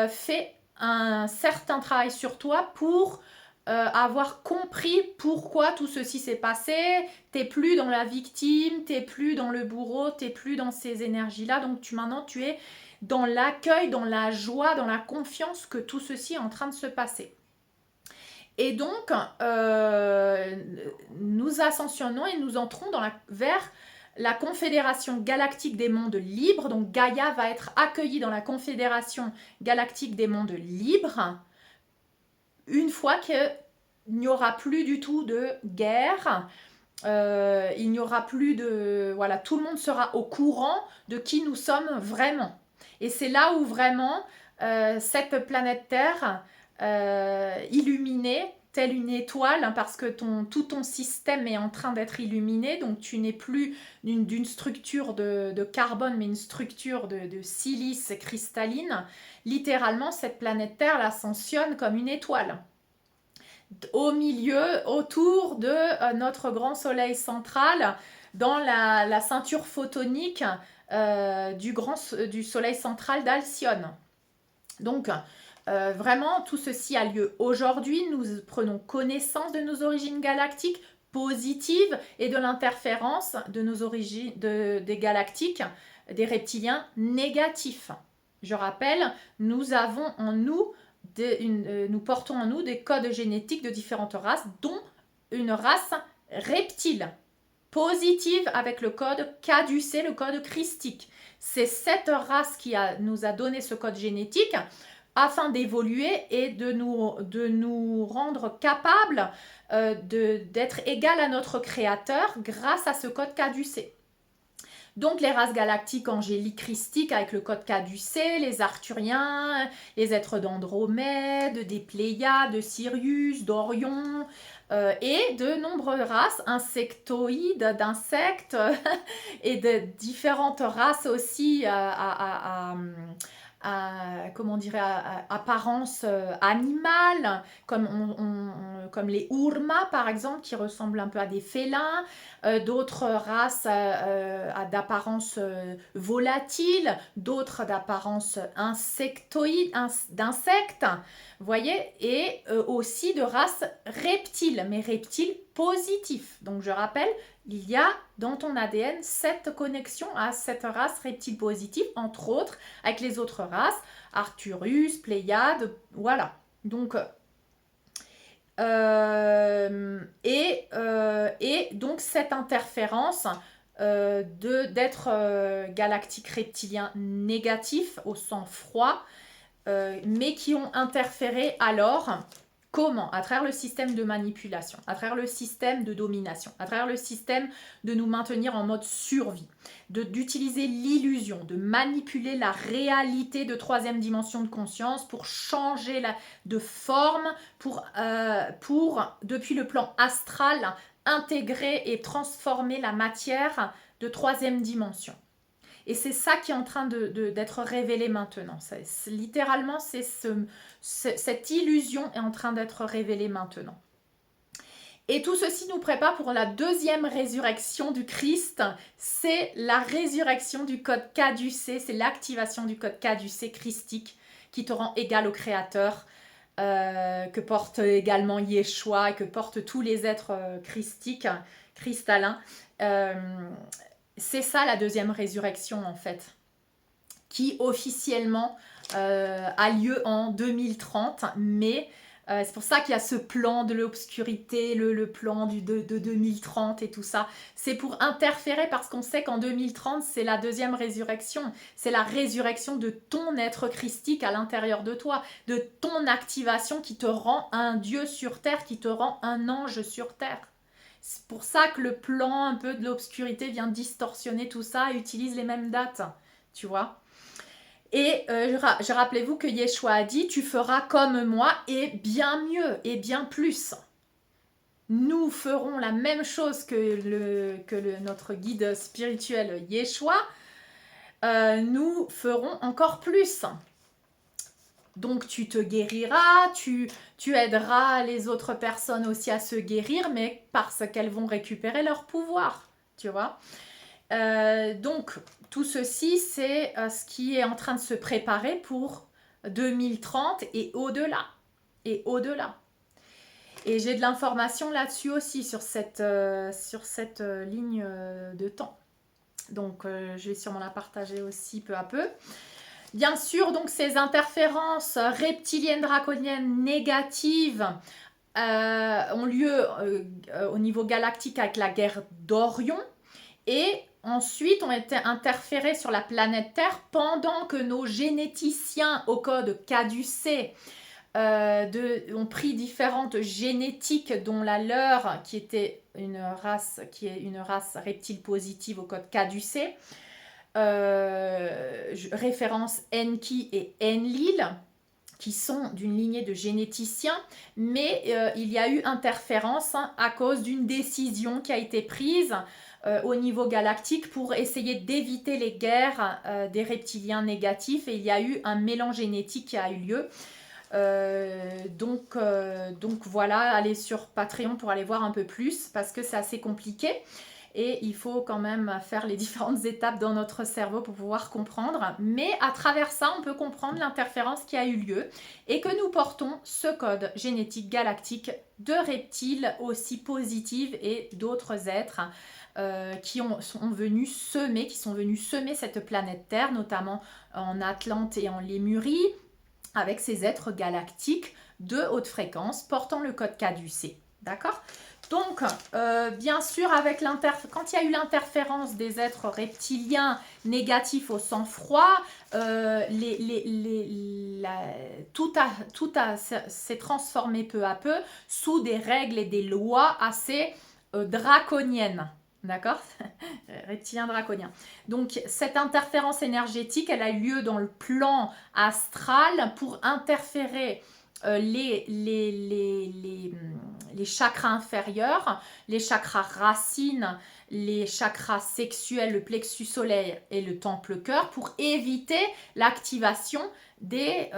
fait un certain travail sur toi pour avoir compris pourquoi tout ceci s'est passé. Tu n'es plus dans la victime, tu n'es plus dans le bourreau, tu n'es plus dans ces énergies-là. Donc maintenant, tu es dans l'accueil, dans la joie, dans la confiance que tout ceci est en train de se passer. Et donc, nous ascensionnons et nous entrons vers la Confédération Galactique des Mondes Libres. Donc, Gaïa va être accueillie dans la Confédération Galactique des Mondes Libres une fois qu'il n'y aura plus du tout de guerre. Il n'y aura plus de... Voilà, tout le monde sera au courant de qui nous sommes vraiment. Et c'est là où vraiment cette planète Terre illuminée, telle une étoile, hein, parce que tout ton système est en train d'être illuminé, donc tu n'es plus d'une structure de carbone, mais une structure de silice cristalline. Littéralement, cette planète Terre l'ascensionne comme une étoile. Au milieu, autour de notre grand soleil central, dans la ceinture photonique du soleil central d'Alcyone. Donc, vraiment, tout ceci a lieu aujourd'hui. Nous prenons connaissance de nos origines galactiques positives et de l'interférence de nos origines des galactiques, des reptiliens négatifs. Je rappelle, nous avons en nous nous portons en nous des codes génétiques de différentes races, dont une race reptile, positive avec le code caducé, le code christique. C'est cette race qui nous a donné ce code génétique afin d'évoluer et de nous rendre capables d'être égal à notre créateur grâce à ce code caducé. Donc les races galactiques angéliques christiques avec le code caducé, les arthuriens, les êtres d'Andromède, des Pléiades, de Sirius, d'Orion et de nombreuses races insectoïdes, d'insectes et de différentes races aussi apparence animale, comme les Urma par exemple, qui ressemblent un peu à des félins, d'autres races d'apparence volatile, d'autres d'apparence insectoïde, d'insectes, vous voyez, et aussi de races reptiles, mais reptiles positifs. Donc je rappelle, il y a dans ton ADN cette connexion à cette race reptile positive, entre autres, avec les autres races, Arcturus, Pléiades, voilà. Donc, et donc cette interférence d'être galactique reptilien négatif au sang froid, mais qui ont interféré alors. Comment? À travers le système de manipulation, à travers le système de domination, à travers le système de nous maintenir en mode survie, d'utiliser l'illusion, de manipuler la réalité de troisième dimension de conscience pour changer de forme, pour depuis le plan astral, intégrer et transformer la matière de troisième dimension. Et c'est ça qui est en train d'être révélé maintenant. Littéralement, cette illusion est en train d'être révélée maintenant. Et tout ceci nous prépare pour la deuxième résurrection du Christ. C'est la résurrection du code caducé, c'est l'activation du code caducé christique qui te rend égal au Créateur. que porte également Yeshua et que portent tous les êtres christiques, cristallins. C'est ça la deuxième résurrection en fait, qui officiellement a lieu en 2030, mais c'est pour ça qu'il y a ce plan de l'obscurité, le plan de 2030 et tout ça. C'est pour interférer parce qu'on sait qu'en 2030, c'est la deuxième résurrection. C'est la résurrection de ton être christique à l'intérieur de toi, de ton activation qui te rend un Dieu sur terre, qui te rend un ange sur terre. C'est pour ça que le plan un peu de l'obscurité vient distorsionner tout ça et utilise les mêmes dates, tu vois. Et rappelez-vous que Yeshua a dit, tu feras comme moi et bien mieux et bien plus. Nous ferons la même chose que notre guide spirituel Yeshua. Nous ferons encore plus. Donc tu te guériras, tu aideras les autres personnes aussi à se guérir, mais parce qu'elles vont récupérer leur pouvoir, tu vois. Donc tout ceci, c'est ce qui est en train de se préparer pour 2030 et au-delà. Et au-delà. Et j'ai de l'information là-dessus aussi, sur cette ligne de temps. Donc je vais sûrement la partager aussi peu à peu. Bien sûr, donc ces interférences reptiliennes, draconiennes, négatives ont lieu au niveau galactique avec la guerre d'Orion et ensuite ont été interférées sur la planète Terre pendant que nos généticiens au code caducé ont pris différentes génétiques dont la leur qui est une race reptile positive au code caducé. Référence Enki et Enlil qui sont d'une lignée de généticiens, mais il y a eu interférence à cause d'une décision qui a été prise au niveau galactique pour essayer d'éviter les guerres des reptiliens négatifs, et il y a eu un mélange génétique qui a eu lieu. Donc voilà, allez sur Patreon pour aller voir un peu plus parce que c'est assez compliqué. Et il faut quand même faire les différentes étapes dans notre cerveau pour pouvoir comprendre. Mais à travers ça, on peut comprendre l'interférence qui a eu lieu et que nous portons ce code génétique galactique de reptiles aussi positifs et d'autres êtres qui sont venus semer cette planète Terre, notamment en Atlante et en Lémurie, avec ces êtres galactiques de haute fréquence portant le code caducé. D'accord ? Donc, bien sûr, quand il y a eu l'interférence des êtres reptiliens négatifs au sang-froid, tout s'est transformé peu à peu sous des règles et des lois assez draconiennes. D'accord? Reptilien draconien. Donc, cette interférence énergétique, elle a eu lieu dans le plan astral pour interférer les chakras inférieurs, les chakras racines, les chakras sexuels, le plexus solaire et le temple cœur, pour éviter l'activation des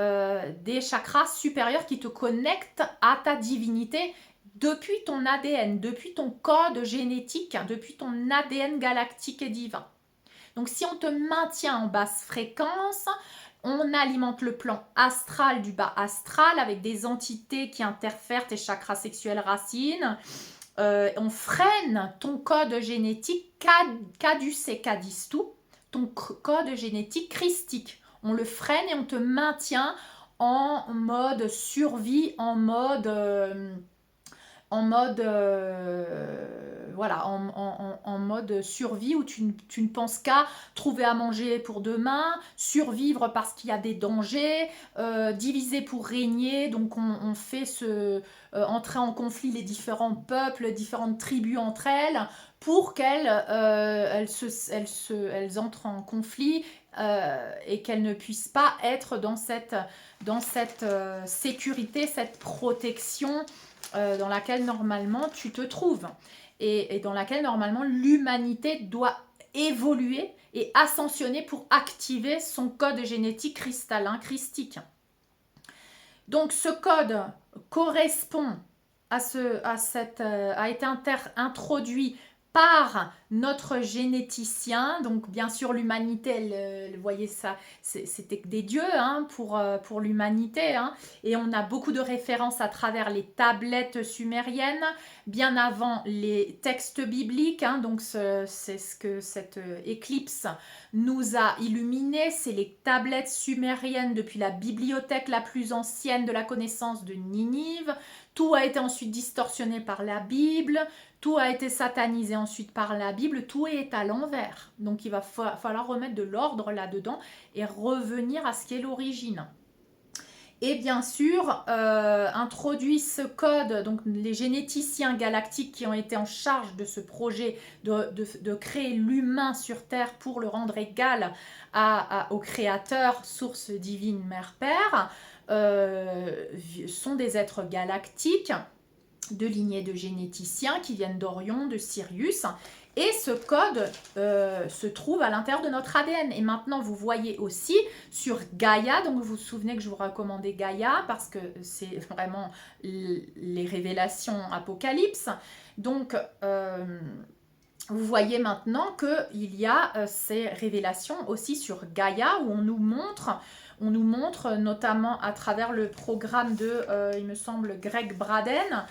chakras supérieurs qui te connectent à ta divinité depuis ton ADN, depuis ton code génétique, depuis ton ADN galactique et divin. Donc si on te maintient en basse fréquence, on alimente le plan astral du bas astral avec des entités qui interfèrent tes chakras sexuels racines. On freine ton code génétique caducé, cadistou, ton code génétique christique. On le freine et on te maintient en mode survie, en mode survie où tu ne penses qu'à trouver à manger pour demain, survivre parce qu'il y a des dangers, diviser pour régner. Donc on fait entrer en conflit les différents peuples, les différentes tribus entre elles pour qu'elles entrent en conflit et qu'elles ne puissent pas être dans cette sécurité, cette protection dans laquelle normalement tu te trouves et dans laquelle normalement l'humanité doit évoluer et ascensionner pour activer son code génétique cristallin, christique. Donc ce code correspond a été introduit par notre généticien. Donc bien sûr l'humanité, vous voyez ça, c'était des dieux hein, pour l'humanité. Hein. Et on a beaucoup de références à travers les tablettes sumériennes, bien avant les textes bibliques. Hein. Donc c'est ce que cette éclipse nous a illuminé, c'est les tablettes sumériennes depuis la bibliothèque la plus ancienne de la connaissance de Ninive. Tout a été ensuite distorsionné par la Bible, tout a été satanisé ensuite par la Bible, tout est à l'envers. Donc il va falloir remettre de l'ordre là-dedans et revenir à ce qui est l'origine. Et bien sûr, introduit ce code, donc les généticiens galactiques qui ont été en charge de ce projet de créer l'humain sur Terre pour le rendre égal au Créateur, source divine, Mère, Père, sont des êtres galactiques de lignée de généticiens qui viennent d'Orion, de Sirius. Et ce code se trouve à l'intérieur de notre ADN. Et maintenant, vous voyez aussi sur Gaïa, donc vous vous souvenez que je vous recommandais Gaïa parce que c'est vraiment les révélations Apocalypse. Donc, vous voyez maintenant qu'il y a ces révélations aussi sur Gaïa où on nous montre notamment à travers le programme de, il me semble, Greg Braden,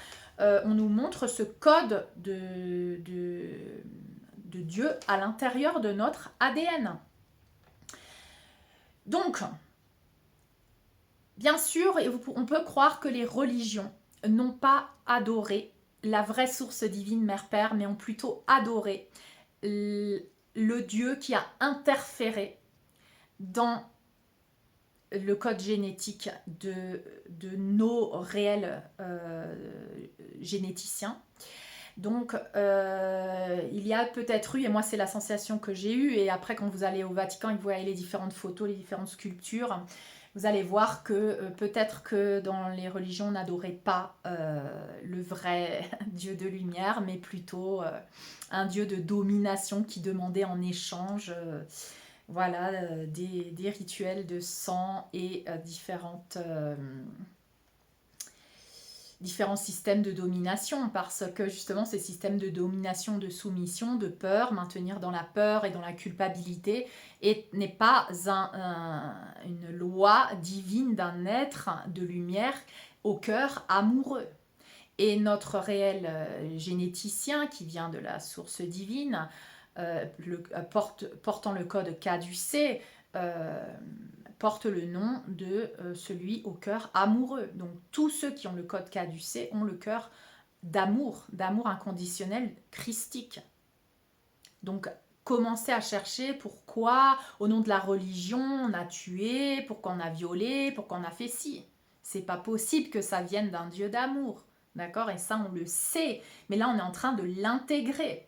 on nous montre ce code de Dieu à l'intérieur de notre ADN. Donc, bien sûr, on peut croire que les religions n'ont pas adoré la vraie source divine Mère Père, mais ont plutôt adoré le Dieu qui a interféré dans le code génétique de nos réels généticiens. Donc, il y a peut-être eu, et moi c'est la sensation que j'ai eue, et après quand vous allez au Vatican et que vous voyez les différentes photos, les différentes sculptures, vous allez voir que peut-être que dans les religions, on n'adorait pas le vrai Dieu de lumière, mais plutôt un Dieu de domination qui demandait en échange voilà, des rituels de sang et différents systèmes de domination, parce que justement ces systèmes de domination, de soumission, de peur, maintenir dans la peur et dans la culpabilité, n'est pas une loi divine d'un être de lumière au cœur amoureux. Et notre réel généticien qui vient de la source divine, portant le code caducé, porte le nom de celui au cœur amoureux. Donc tous ceux qui ont le code caducé ont le cœur d'amour inconditionnel christique. Donc commencez à chercher pourquoi, au nom de la religion, on a tué, pourquoi on a violé, pourquoi on a fait ci. C'est pas possible que ça vienne d'un Dieu d'amour. D'accord? Et ça, on le sait. Mais là, on est en train de l'intégrer.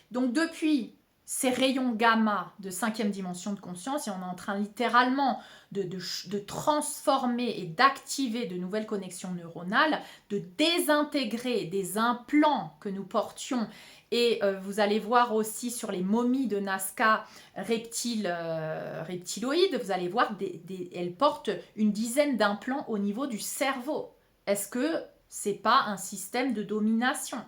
Donc depuis ces rayons gamma de 5e dimension de conscience, et on est en train littéralement de transformer et d'activer de nouvelles connexions neuronales, de désintégrer des implants que nous portions. Et vous allez voir aussi sur les momies de Nazca reptiloïdes, vous allez voir, elles portent une dizaine d'implants au niveau du cerveau. Est-ce que c'est pas un système de domination ?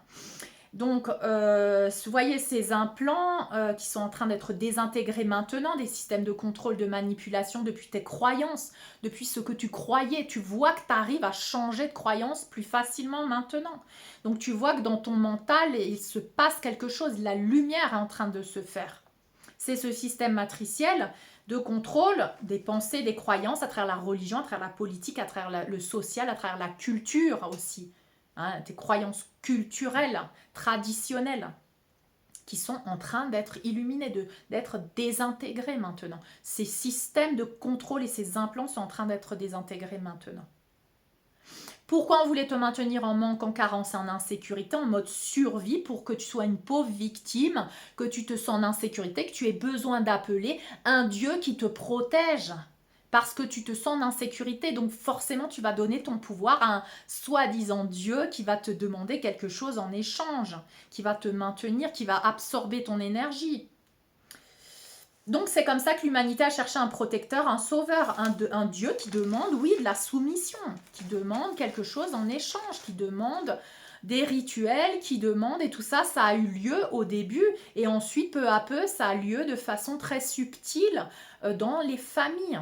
Donc, vous voyez ces implants qui sont en train d'être désintégrés maintenant, des systèmes de contrôle, de manipulation depuis tes croyances, depuis ce que tu croyais. Tu vois que tu arrives à changer de croyance plus facilement maintenant. Donc, tu vois que dans ton mental, il se passe quelque chose. La lumière est en train de se faire. C'est ce système matriciel de contrôle des pensées, des croyances à travers la religion, à travers la politique, à travers le social, à travers la culture aussi. Hein, tes croyances culturelles, traditionnelles, qui sont en train d'être illuminées, d'être désintégrées maintenant. Ces systèmes de contrôle et ces implants sont en train d'être désintégrés maintenant. Pourquoi on voulait te maintenir en manque, en carence et en insécurité, en mode survie, pour que tu sois une pauvre victime, que tu te sens en insécurité, que tu aies besoin d'appeler un Dieu qui te protège parce que tu te sens en insécurité. Donc forcément, tu vas donner ton pouvoir à un soi-disant Dieu qui va te demander quelque chose en échange, qui va te maintenir, qui va absorber ton énergie. Donc c'est comme ça que l'humanité a cherché un protecteur, un sauveur, un Dieu qui demande, oui, de la soumission, qui demande quelque chose en échange, qui demande des rituels qui demandent, et tout ça, ça a eu lieu au début, et ensuite, peu à peu, ça a lieu de façon très subtile dans les familles.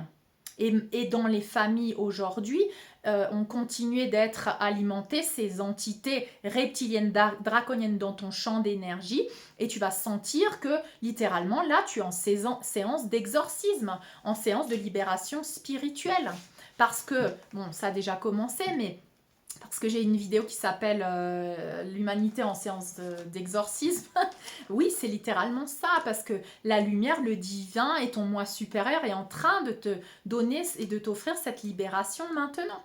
Et dans les familles aujourd'hui, ont continué d'être alimentées ces entités reptiliennes, draconiennes dans ton champ d'énergie, et tu vas sentir que littéralement là tu es en séance d'exorcisme, en séance de libération spirituelle. Parce que, bon, ça a déjà commencé, mais parce que j'ai une vidéo qui s'appelle l'humanité en séance d'exorcisme. Oui, c'est littéralement ça, parce que la lumière, le divin et ton moi supérieur est en train de te donner et de t'offrir cette libération maintenant.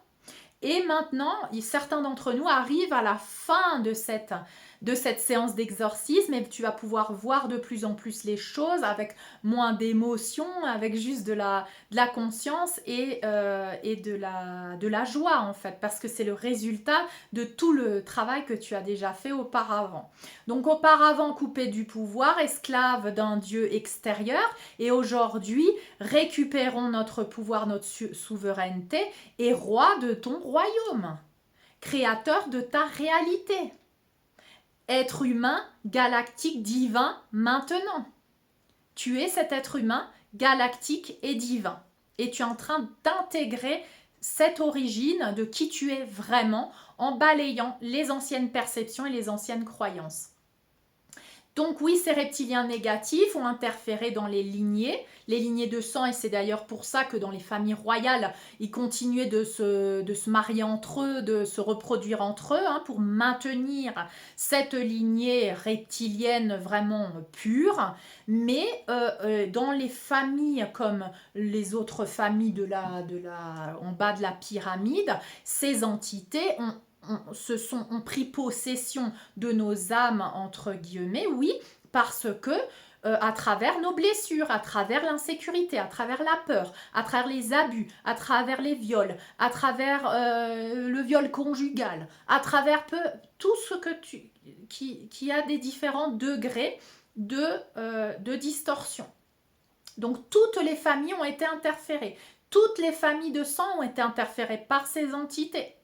Et maintenant, certains d'entre nous arrivent à la fin de cette séance d'exorcisme, et tu vas pouvoir voir de plus en plus les choses avec moins d'émotion, avec juste de la conscience et de la joie en fait, parce que c'est le résultat de tout le travail que tu as déjà fait auparavant. Donc auparavant coupé du pouvoir, esclave d'un Dieu extérieur, et aujourd'hui récupérons notre pouvoir, notre souveraineté, et roi de ton royaume, créateur de ta réalité. Être humain, galactique, divin, maintenant. Tu es cet être humain, galactique et divin. Et tu es en train d'intégrer cette origine de qui tu es vraiment en balayant les anciennes perceptions et les anciennes croyances. Donc oui, ces reptiliens négatifs ont interféré dans les lignées de sang, et c'est d'ailleurs pour ça que dans les familles royales, ils continuaient de se marier entre eux, de se reproduire entre eux, pour maintenir cette lignée reptilienne vraiment pure. Mais dans les familles comme les autres familles en bas de la pyramide, ces entités ont pris possession de nos âmes, entre guillemets, oui, parce que à travers nos blessures, à travers l'insécurité, à travers la peur, à travers les abus, à travers les viols, à travers le viol conjugal, à travers tout ce qui a des différents degrés de distorsion. Donc toutes les familles ont été interférées, toutes les familles de sang ont été interférées par ces entités.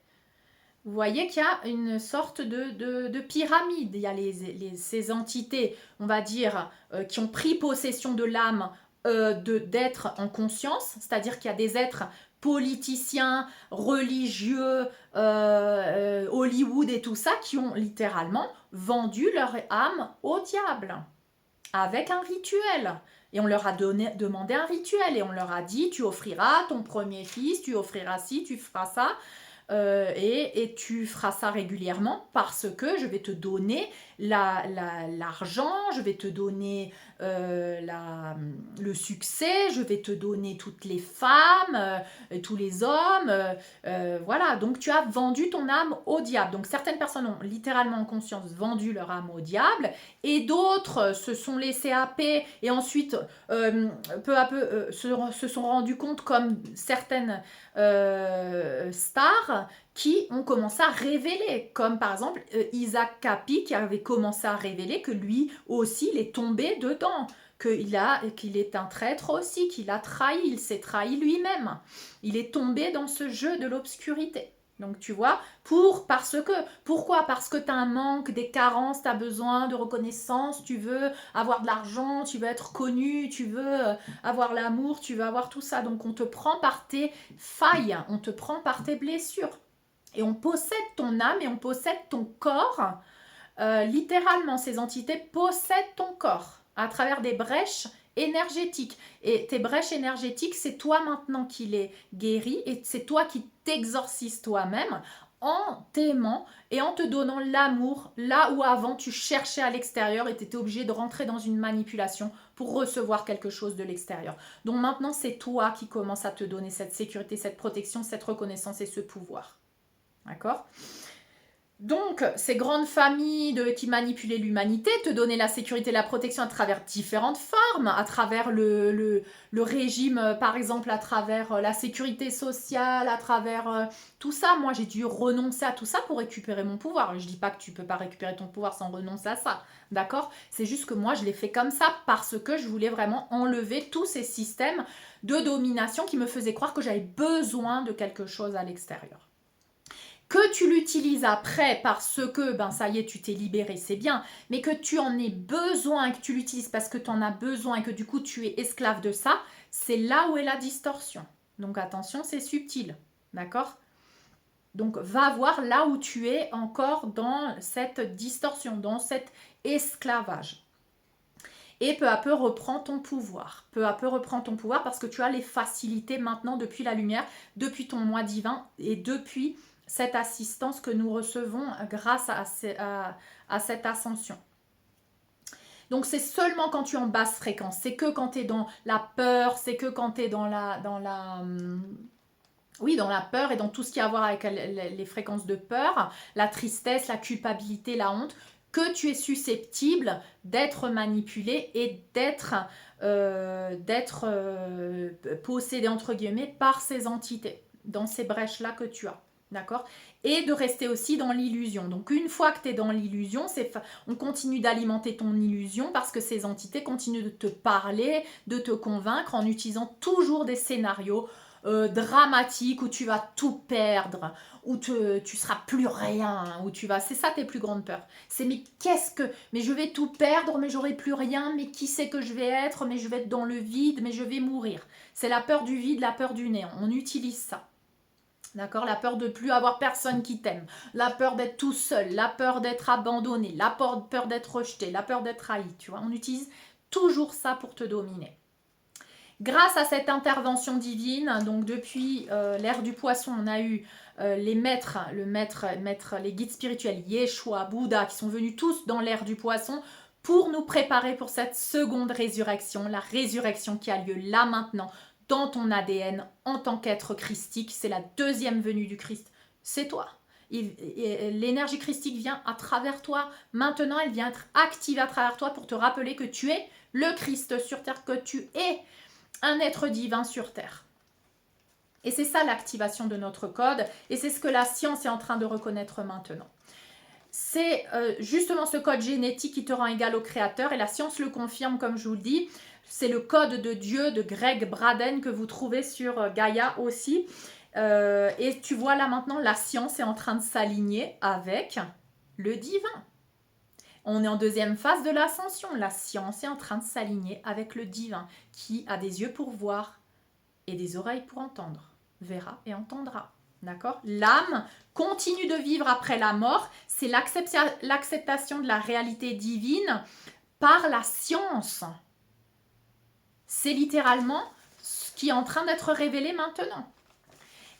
Vous voyez qu'il y a une sorte de pyramide. Il y a ces entités, on va dire, qui ont pris possession de l'âme d'êtres en conscience, c'est-à-dire qu'il y a des êtres politiciens, religieux, Hollywood et tout ça, qui ont littéralement vendu leur âme au diable avec un rituel. Et on leur a demandé un rituel, et on leur a dit, tu offriras ton premier fils, tu offriras ci, tu feras ça. Et tu feras ça régulièrement, parce que je vais te donner l'argent, je vais te donner le succès, je vais te donner toutes les femmes, tous les hommes, voilà. Donc tu as vendu ton âme au diable. Donc certaines personnes ont littéralement en conscience vendu leur âme au diable, et d'autres se sont laissés happer, et ensuite peu à peu se sont rendus compte, comme certaines stars qui ont commencé à révéler, comme par exemple Isaac Capi, qui avait commencé à révéler que lui aussi il est tombé dedans, qu'il est un traître aussi, qu'il a trahi, il s'est trahi lui-même, il est tombé dans ce jeu de l'obscurité. Donc tu vois, pourquoi? Parce que tu as un manque, des carences, tu as besoin de reconnaissance, tu veux avoir de l'argent, tu veux être connu, tu veux avoir l'amour, tu veux avoir tout ça. Donc on te prend par tes failles, on te prend par tes blessures. Et on possède ton âme et on possède ton corps. Littéralement, ces entités possèdent ton corps à travers des brèches énergétiques. Et tes brèches énergétiques, c'est toi maintenant qui les guéris, et c'est toi qui t'exorcises toi-même en t'aimant et en te donnant l'amour, là où avant tu cherchais à l'extérieur et tu étais obligé de rentrer dans une manipulation pour recevoir quelque chose de l'extérieur. Donc maintenant, c'est toi qui commences à te donner cette sécurité, cette protection, cette reconnaissance et ce pouvoir. D'accord ? Donc, ces grandes familles qui manipulaient l'humanité te donnaient la sécurité et la protection à travers différentes formes, à travers le régime, par exemple, à travers la sécurité sociale, à travers tout ça. Moi, j'ai dû renoncer à tout ça pour récupérer mon pouvoir. Je ne dis pas que tu ne peux pas récupérer ton pouvoir sans renoncer à ça, d'accord ? C'est juste que moi, je l'ai fait comme ça parce que je voulais vraiment enlever tous ces systèmes de domination qui me faisaient croire que j'avais besoin de quelque chose à l'extérieur. Que tu l'utilises après parce que, ben ça y est, tu t'es libéré, c'est bien, mais que tu en aies besoin, que tu l'utilises parce que tu en as besoin et que du coup tu es esclave de ça, c'est là où est la distorsion. Donc attention, c'est subtil, d'accord? Donc va voir là où tu es encore dans cette distorsion, dans cet esclavage. Et peu à peu reprends ton pouvoir. Peu à peu reprends ton pouvoir parce que tu as les facilités maintenant depuis la lumière, depuis ton moi divin et depuis cette assistance que nous recevons grâce à cette ascension. Donc c'est seulement quand tu es en basse fréquence, c'est que quand tu es dans la peur, c'est que quand tu es dans la peur et dans tout ce qui a à voir avec les fréquences de peur, la tristesse, la culpabilité, la honte, que tu es susceptible d'être manipulé et d'être possédé entre guillemets par ces entités, dans ces brèches-là que tu as. D'accord? Et de rester aussi dans l'illusion. Donc une fois que tu es dans l'illusion, on continue d'alimenter ton illusion parce que ces entités continuent de te parler, de te convaincre en utilisant toujours des scénarios dramatique où tu vas tout perdre, où tu seras plus rien, où tu vas. C'est ça tes plus grandes peurs. C'est mais je vais tout perdre, mais j'aurai plus rien, mais qui c'est que je vais être, mais je vais être dans le vide, mais je vais mourir. C'est la peur du vide, la peur du néant. On utilise ça. D'accord? La peur de plus avoir personne qui t'aime, la peur d'être tout seul, la peur d'être abandonné, la peur d'être rejeté, la peur d'être haï. Tu vois, on utilise toujours ça pour te dominer. Grâce à cette intervention divine, donc depuis l'ère du poisson, on a eu les maîtres, les guides spirituels, Yeshua, Bouddha, qui sont venus tous dans l'ère du poisson pour nous préparer pour cette seconde résurrection, la résurrection qui a lieu là maintenant, dans ton ADN, en tant qu'être christique. C'est la deuxième venue du Christ. C'est toi. L'énergie christique vient à travers toi. Maintenant, elle vient être active à travers toi pour te rappeler que tu es le Christ sur terre, que tu es un être divin sur Terre. Et c'est ça l'activation de notre code, et c'est ce que la science est en train de reconnaître maintenant. C'est justement ce code génétique qui te rend égal au Créateur, et la science le confirme, comme je vous le dis. C'est le code de Dieu de Greg Braden que vous trouvez sur Gaïa aussi. Et tu vois là maintenant, la science est en train de s'aligner avec le divin. On est en deuxième phase de l'ascension. La science est en train de s'aligner avec le divin qui a des yeux pour voir et des oreilles pour entendre. Verra et entendra. D'accord? L'âme continue de vivre après la mort. C'est l'acceptation de la réalité divine par la science. C'est littéralement ce qui est en train d'être révélé maintenant.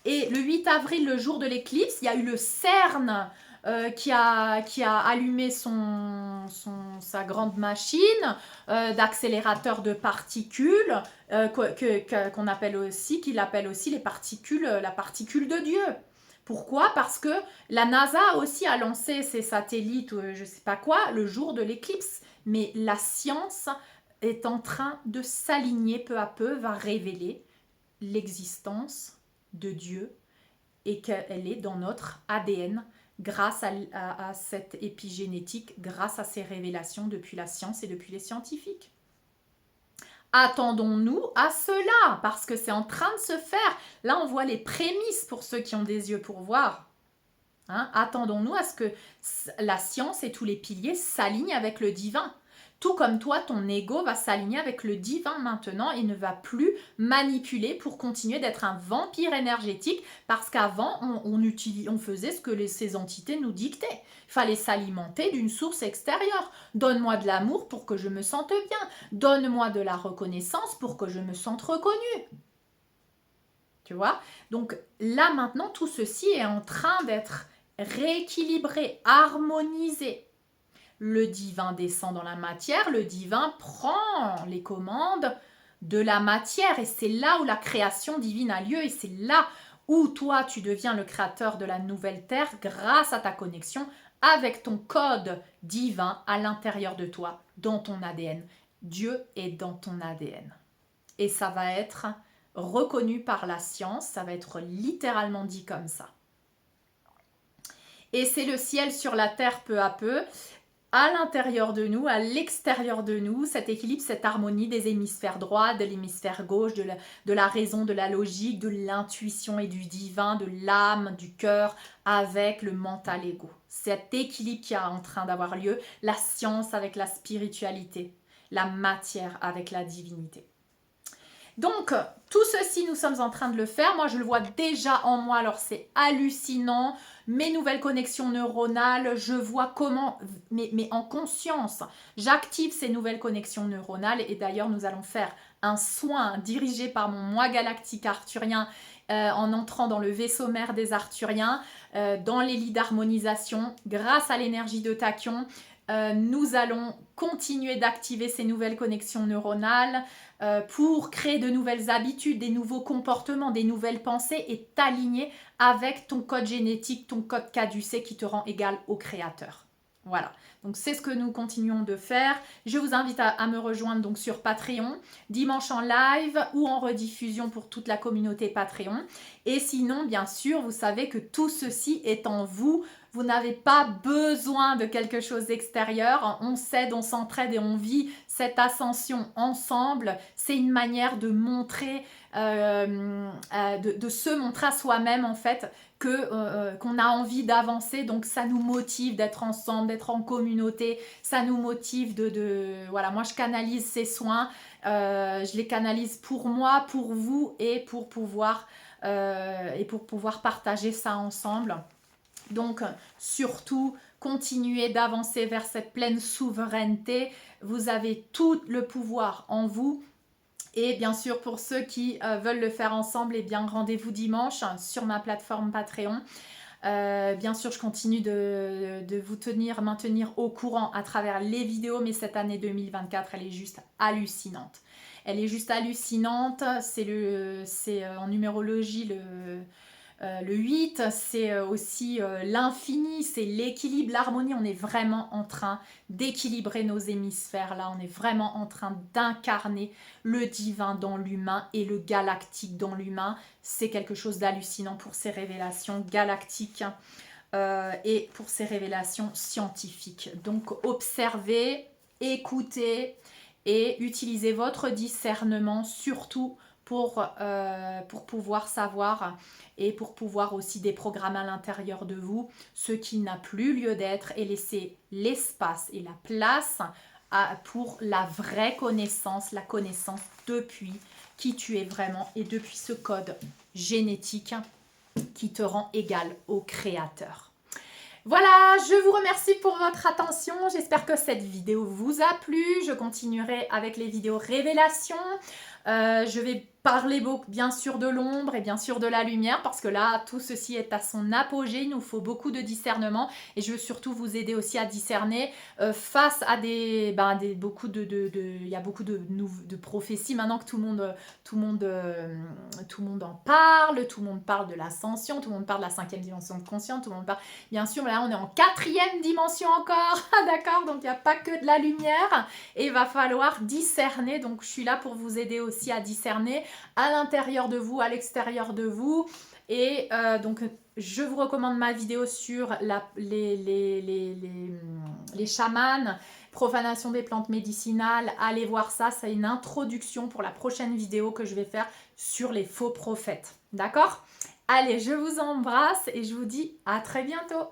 Et le 8 avril, le jour de l'éclipse, il y a eu le CERN qui a allumé sa grande machine d'accélérateur de particules qu'il appelle aussi les particules, la particule de Dieu. Pourquoi? Parce que la NASA aussi a lancé ses satellites, je ne sais pas quoi, le jour de l'éclipse. Mais la science est en train de s'aligner peu à peu, va révéler l'existence de Dieu et qu'elle est dans notre ADN grâce à cette épigénétique, grâce à ces révélations depuis la science et depuis les scientifiques. Attendons-nous à cela, parce que c'est en train de se faire. Là, on voit les prémices pour ceux qui ont des yeux pour voir. Hein? Attendons-nous à ce que la science et tous les piliers s'alignent avec le divin. Tout comme toi, ton ego va s'aligner avec le divin maintenant et ne va plus manipuler pour continuer d'être un vampire énergétique parce qu'avant, on faisait ce que ces entités nous dictaient. Il fallait s'alimenter d'une source extérieure. Donne-moi de l'amour pour que je me sente bien. Donne-moi de la reconnaissance pour que je me sente reconnue. Tu vois? Donc là, maintenant, tout ceci est en train d'être rééquilibré, harmonisé. Le divin descend dans la matière, le divin prend les commandes de la matière et c'est là où la création divine a lieu et c'est là où toi tu deviens le créateur de la nouvelle terre grâce à ta connexion avec ton code divin à l'intérieur de toi, dans ton ADN. Dieu est dans ton ADN. Et ça va être reconnu par la science, ça va être littéralement dit comme ça. Et c'est le ciel sur la terre peu à peu. à l'intérieur de nous, à l'extérieur de nous, cet équilibre, cette harmonie des hémisphères droits, de l'hémisphère gauche, de la raison, de la logique, de l'intuition et du divin, de l'âme, du cœur, avec le mental égo. Cet équilibre qui est en train d'avoir lieu, la science avec la spiritualité, la matière avec la divinité. Donc, tout ceci, nous sommes en train de le faire. Moi, je le vois déjà en moi, alors c'est hallucinant. Mes nouvelles connexions neuronales, je vois comment, mais en conscience, j'active ces nouvelles connexions neuronales. Et d'ailleurs, nous allons faire un soin dirigé par mon moi galactique arthurien en entrant dans le vaisseau mère des Arthuriens, dans les lits d'harmonisation, grâce à l'énergie de tachyon. Nous allons continuer d'activer ces nouvelles connexions neuronales pour créer de nouvelles habitudes, des nouveaux comportements, des nouvelles pensées et t'aligner avec ton code génétique, ton code caducé qui te rend égal au créateur. Voilà, donc c'est ce que nous continuons de faire. Je vous invite à me rejoindre donc sur Patreon, dimanche en live ou en rediffusion pour toute la communauté Patreon. Et sinon, bien sûr, vous savez que tout ceci est en vous. Vous n'avez pas besoin de quelque chose d'extérieur. On s'aide, on s'entraide et on vit cette ascension ensemble. C'est une manière de montrer, de se montrer à soi-même en fait qu'on a envie d'avancer. Donc ça nous motive d'être ensemble, d'être en communauté. Ça nous motive voilà, moi je canalise ces soins. Je les canalise pour moi, pour vous et pour pouvoir partager ça ensemble. Donc, surtout, continuez d'avancer vers cette pleine souveraineté. Vous avez tout le pouvoir en vous. Et bien sûr, pour ceux qui veulent le faire ensemble, eh bien, rendez-vous dimanche sur ma plateforme Patreon. Bien sûr, je continue de vous maintenir au courant à travers les vidéos, mais cette année 2024, elle est juste hallucinante. Elle est juste hallucinante. C'est en numérologie le 8, c'est aussi l'infini, c'est l'équilibre, l'harmonie. On est vraiment en train d'équilibrer nos hémisphères. Là, on est vraiment en train d'incarner le divin dans l'humain et le galactique dans l'humain. C'est quelque chose d'hallucinant pour ces révélations galactiques et pour ces révélations scientifiques. Donc, observez, écoutez et utilisez votre discernement surtout pour pouvoir savoir et pour pouvoir aussi déprogrammer à l'intérieur de vous ce qui n'a plus lieu d'être et laisser l'espace et la place pour la vraie connaissance, la connaissance depuis qui tu es vraiment et depuis ce code génétique qui te rend égal au créateur. Voilà, je vous remercie pour votre attention. J'espère que cette vidéo vous a plu. Je continuerai avec les vidéos révélations. Je vais parler bien sûr de l'ombre et bien sûr de la lumière parce que là, tout ceci est à son apogée. Il nous faut beaucoup de discernement et je veux surtout vous aider aussi à discerner face à il y a beaucoup de prophéties maintenant que tout le monde en parle. Tout le monde parle de l'ascension, tout le monde parle de la 5e dimension de conscience, tout le monde parle. Bien sûr, là, on est en 4e dimension encore, d'accord? Donc, il n'y a pas que de la lumière et il va falloir discerner. Donc, je suis là pour vous aider aussi à discerner à l'intérieur de vous, à l'extérieur de vous. Et donc, je vous recommande ma vidéo sur les chamans, profanation des plantes médicinales. Allez voir ça, c'est une introduction pour la prochaine vidéo que je vais faire sur les faux prophètes. D'accord? Allez, je vous embrasse et je vous dis à très bientôt.